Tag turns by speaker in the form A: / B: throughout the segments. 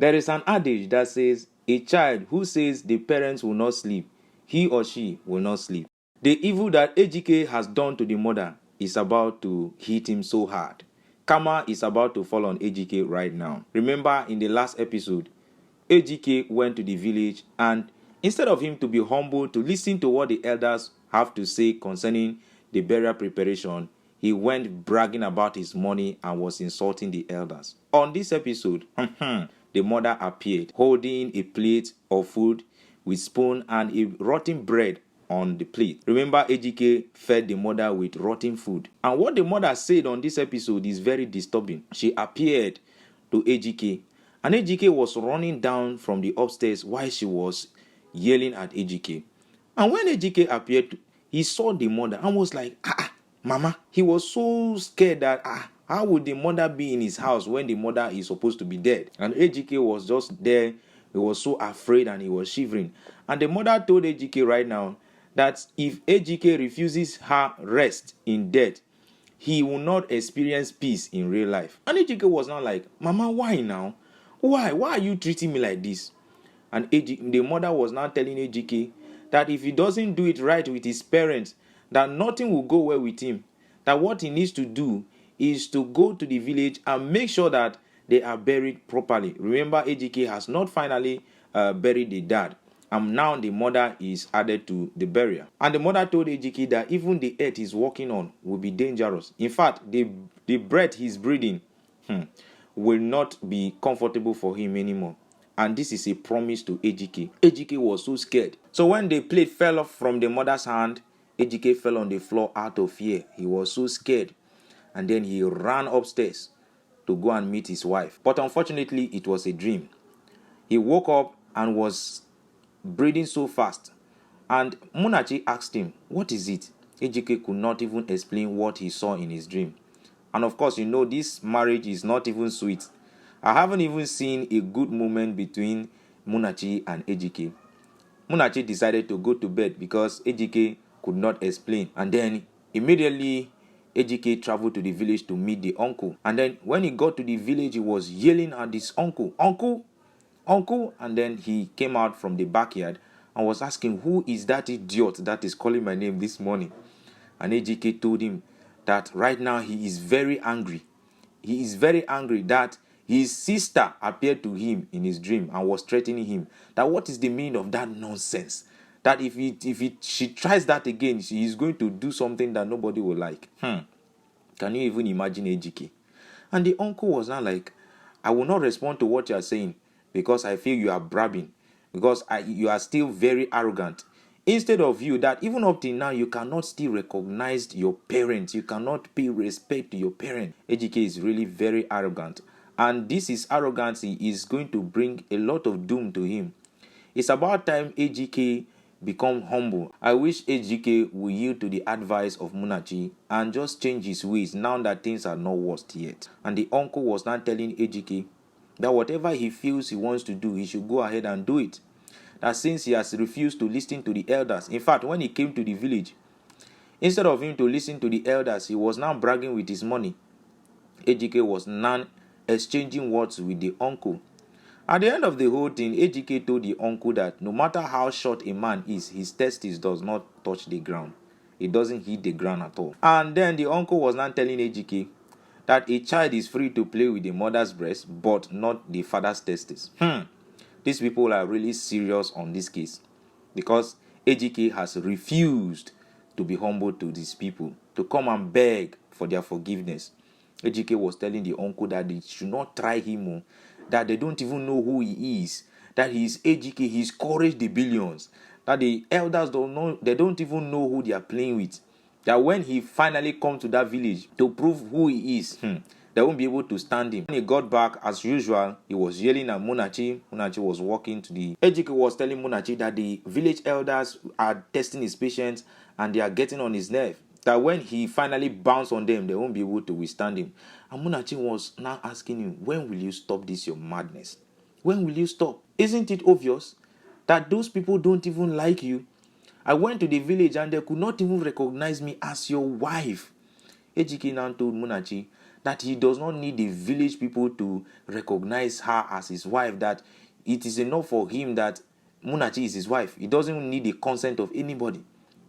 A: There is an adage that says, a child who says the parents will not sleep, he or she will not sleep. The evil that Ejike has done to the mother is about to hit him so hard. Karma is about to fall on Ejike right now. Remember in the last episode, Ejike went to the village, and instead of him to be humble to listen to what the elders have to say concerning the burial preparation, he went bragging about his money and was insulting the elders. On this episode, the mother appeared holding a plate of food with spoon and a rotten bread on the plate. Remember, Ejike fed the mother with rotten food. And what the mother said on this episode is very disturbing. She appeared to Ejike, and Ejike was running down from the upstairs while she was yelling at Ejike. And when Ejike appeared, he saw the mother and was like, Mama. He was so scared that, how would the mother be in his house when the mother is supposed to be dead? And Ejike was just there. He was so afraid and he was shivering. And the mother told Ejike right now that if Ejike refuses her rest in death, he will not experience peace in real life. And Ejike was now like, Mama, why now? Why are you treating me like this? And the mother was now telling Ejike that if he doesn't do it right with his parents, that nothing will go well with him. That what he needs to do is to go to the village and make sure that they are buried properly. Remember, Ejike has not finally buried the dad. And now the mother is added to the burial. And the mother told Ejike that even the earth he's walking on will be dangerous. In fact, the breath he's breathing will not be comfortable for him anymore. And this is a promise to Ejike. Ejike was so scared. So when the plate fell off from the mother's hand, Ejike fell on the floor out of fear. He was so scared. And then he ran upstairs to go and meet his wife. But unfortunately, it was a dream. He woke up and was breathing so fast. And Munachi asked him, what is it? Ejike could not even explain what he saw in his dream. And of course, this marriage is not even sweet. I haven't even seen a good moment between Munachi and Ejike. Munachi decided to go to bed because Ejike could not explain. And then immediately Ejike traveled to the village to meet the uncle. And then when he got to the village, he was yelling at his uncle, Uncle, Uncle. And then he came out from the backyard and was asking, who is that idiot that is calling my name this morning? And Ejike told him that right now he is very angry. He is very angry that his sister appeared to him in his dream and was threatening him. That what is the meaning of that nonsense? That if she tries that again, she is going to do something that nobody will like. Can you even imagine Ejike? And the uncle was now like, I will not respond to what you are saying because I feel you are bragging. Because you are still very arrogant. Instead of you, that even up till now, you cannot still recognize your parents. You cannot pay respect to your parents. Ejike is really very arrogant. And this arrogance is going to bring a lot of doom to him. It's about time Ejike become humble. I wish Ejike will yield to the advice of Munachi and just change his ways now that things are not worst yet. And the uncle was now telling Ejike that whatever he feels he wants to do, he should go ahead and do it. That since he has refused to listen to the elders, in fact, when he came to the village, instead of him to listen to the elders, he was now bragging with his money. Ejike was now exchanging words with the uncle. At the end of the whole thing, Ejike told the uncle that no matter how short a man is, his testes does not touch the ground. It doesn't hit the ground at all. And then the uncle was now telling Ejike that a child is free to play with the mother's breast, but not the father's testes. These people are really serious on this case because Ejike has refused to be humble to these people, to come and beg for their forgiveness. Ejike was telling the uncle that they should not try him, that they don't even know who he is, that he is Ejike, he's courage the billions, that the elders don't know, they don't even know who they are playing with, that when he finally comes to that village to prove who he is, they won't be able to stand him. When he got back, as usual, he was yelling at Munachi. Munachi was walking to the... Ejike was telling Munachi that the village elders are testing his patience and they are getting on his nerve. That when he finally bounced on them, they won't be able to withstand him. And Munachi was now asking him, when will you stop this, your madness? When will you stop? Isn't it obvious that those people don't even like you? I went to the village and they could not even recognize me as your wife. Ejike now told Munachi that he does not need the village people to recognize her as his wife, that it is enough for him that Munachi is his wife. He doesn't need the consent of anybody.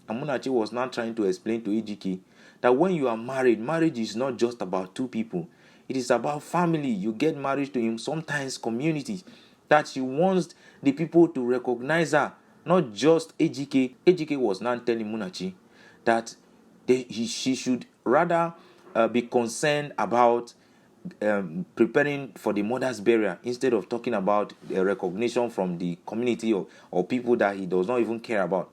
A: And Munachi was now trying to explain to Ejike that when you are married, marriage is not just about two people. It is about family. You get married to him, sometimes community, that she wants the people to recognize her, not just Ejike. Ejike was now telling Munachi that she should rather be concerned about preparing for the mother's burial instead of talking about recognition from the community or people that he does not even care about.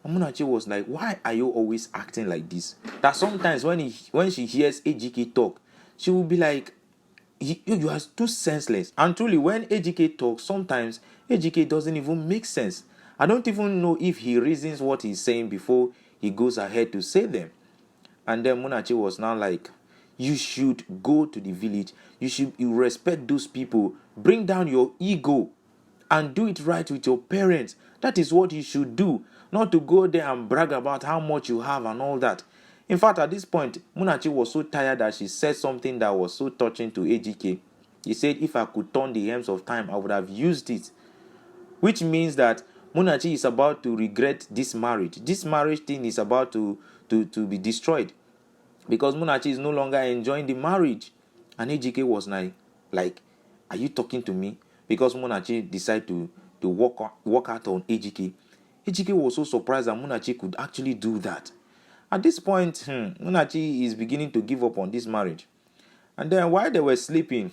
A: And Munachi was like, why are you always acting like this? That sometimes when she hears Ejike talk, she will be like, you are too senseless. And truly, when Ejike talks, sometimes Ejike doesn't even make sense. I don't even know if he reasons what he's saying before he goes ahead to say them. And then Munachi was now like, you should go to the village. You respect those people. Bring down your ego and do it right with your parents. That is what you should do. Not to go there and brag about how much you have and all that. In fact, at this point, Munachi was so tired that she said something that was so touching to Ejike. He said, if I could turn the hands of time, I would have used it. Which means that Munachi is about to regret this marriage. This marriage thing is about to be destroyed. Because Munachi is no longer enjoying the marriage. And Ejike was like, are you talking to me? Because Munachi decided to walk out on Ejike. Ejike was so surprised that Munachi could actually do that. At this point, Munachi is beginning to give up on this marriage. And then while they were sleeping,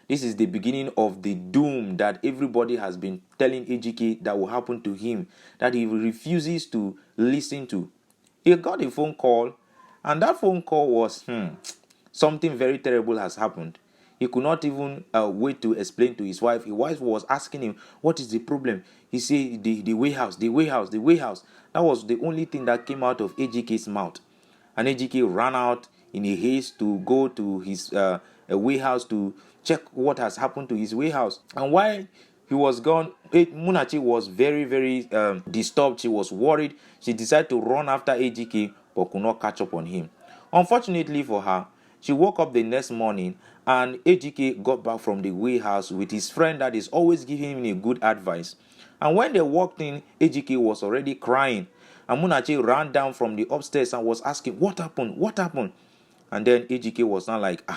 A: this is the beginning of the doom that everybody has been telling Ejike that will happen to him, that he refuses to listen to. He got a phone call, and that phone call was, something very terrible has happened. He could not even wait to explain to his wife. His wife was asking him, what is the problem? He said, the way house. That was the only thing that came out of Ejike's mouth. And Ejike ran out in a haste to go to his way house to check what has happened to his way house. And while he was gone, Munachi was very, very disturbed. She was worried. She decided to run after Ejike, but could not catch up on him. Unfortunately for her, she woke up the next morning and Ejike got back from the way house with his friend that is always giving him a good advice. And when they walked in, Ejike was already crying. And Munachi ran down from the upstairs and was asking, what happened? What happened? And then Ejike was not like,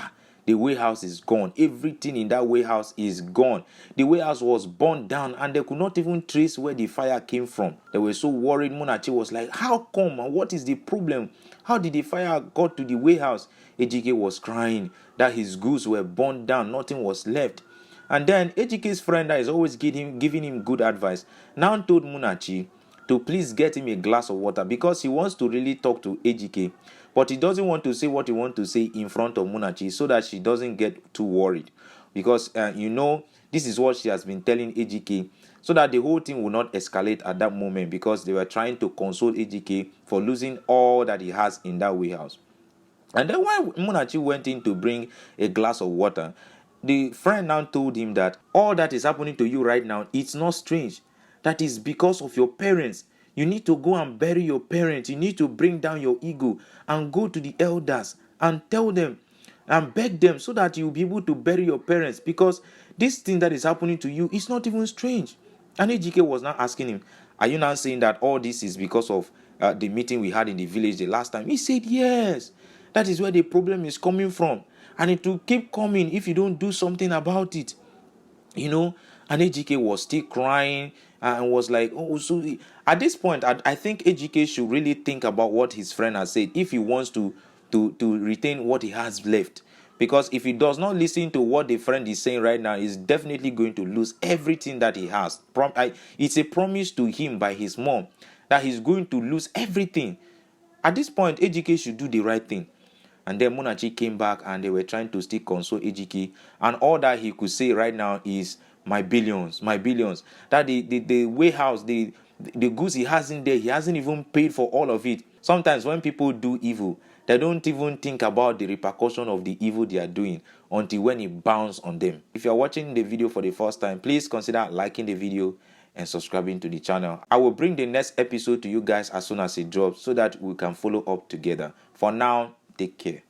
A: the way house is gone. Everything in that way house is gone. The way house was burned down and they could not even trace where the fire came from. They were so worried. Munachi was like, how come? And what is the problem? How did the fire got to the way house? Ejike was crying that his goods were burned down. Nothing was left. And then Ejike's friend that is always giving him good advice now told Munachi to please get him a glass of water because he wants to really talk to Ejike. But he doesn't want to say what he wants to say in front of Munachi so that she doesn't get too worried. Because, this is what she has been telling Ejike so that the whole thing will not escalate at that moment because they were trying to console Ejike for losing all that he has in that way house. And then when Munachi went in to bring a glass of water, the friend now told him that all that is happening to you right now, it's not strange. That is because of your parents. You need to go and bury your parents. You need to bring down your ego and go to the elders and tell them and beg them so that you'll be able to bury your parents because this thing that is happening to you is not even strange. And Ejike was now asking him, are you now saying that all this is because of the meeting we had in the village the last time? He said, yes. That is where the problem is coming from. And it will keep coming if you don't do something about it. And Ejike was still crying and was like, so at this point, I think Ejike should really think about what his friend has said if he wants to retain what he has left. Because if he does not listen to what the friend is saying right now, he's definitely going to lose everything that he has. It's a promise to him by his mom that he's going to lose everything. At this point, Ejike should do the right thing. And then Munachi came back and they were trying to still console Ejike. And all that he could say right now is, my billions. That the way house, the goods he has in there, he hasn't even paid for all of it. Sometimes when people do evil, they don't even think about the repercussion of the evil they are doing until when it bounces on them. If you are watching the video for the first time, please consider liking the video and subscribing to the channel. I will bring the next episode to you guys as soon as it drops so that we can follow up together. For now, take care.